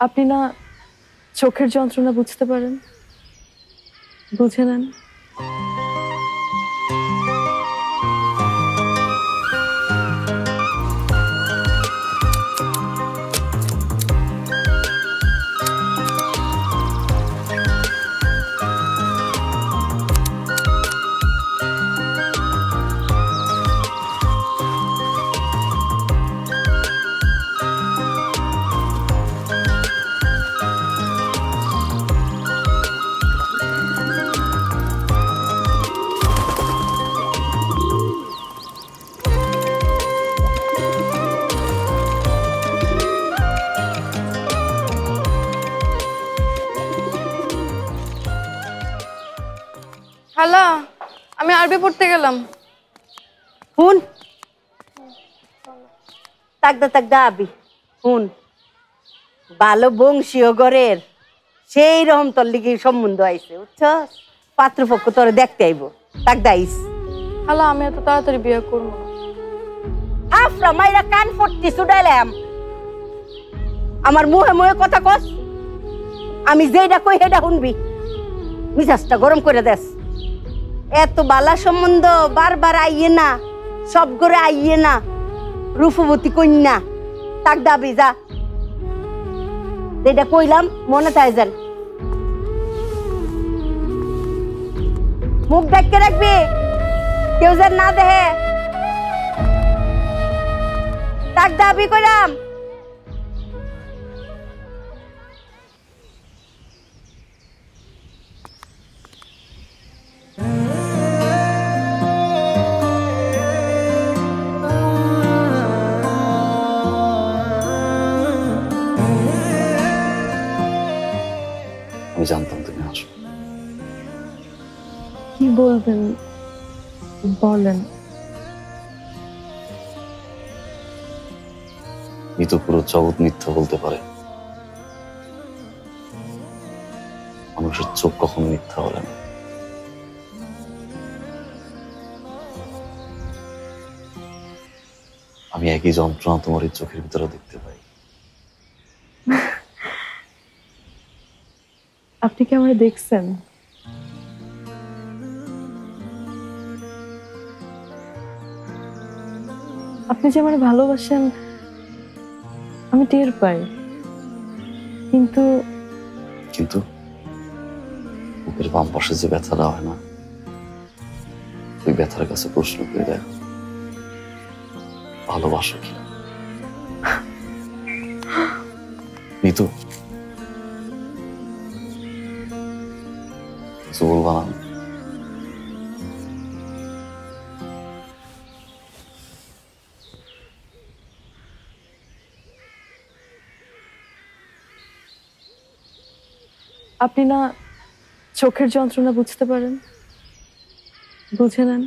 আপনি না চোখের যন্ত্রণা বুঝতে পারেন, বুঝে নেন। খালা, আমি আরবি পড়তে গেলাম। হুন তাকদা আবি হুন, ভালো বংশীয় ঘরের সেই রকম তোর লিগে সম্বন্ধ আইছে, বুঝছস? পাত্রপক্ষ তোরে দেখতে আইব, তাকদা আইস। খালা, আমি এত তাড়াতাড়ি বিয়ে করবো না। আফরা মাইরা কান ফট্টি ছুটাইলাম, আমার মুহে মুহে কথা কস, আমি যেটা কই সেটা শুনবি, মিজাজটা গরম করে দেস। এত বালা সম্বন্ধ বারবার আইয়ে না, সব করে আইয়ে না, রূপবতী কন্যা, তাক দাবি যা, যেটা কইলাম মনে থাকে যেন। মুখ ঢেকে রাখবি, কেউ যেন না দেখে, তাক দাবি কইলাম। আমি জানতাম তুমি আসবে। কি বলবেন বলেন। মিতু পুরো জগৎ মিথ্যা বলতে পারে, মানুষের চোখ কখনো মিথ্যা বলে না। আমি একই যন্ত্রণা তোমার এই চোখের ভিতরে দেখতে পাই। আপনি কি আমায় দেখছেন? আপনি যে আমায় ভালোবাসেন আমি টের পাই, কিন্তু কিন্তু বুকের বাম পাশে যে ব্যথাটা হয় না, ওই ব্যথার কাছে প্রশ্ন করে দেখো, ভালোবাসো কি? মিতু, কিছু বলবা না? আপনি না চোখের যন্ত্রণা বুঝতে পারেন, বুঝে নেন।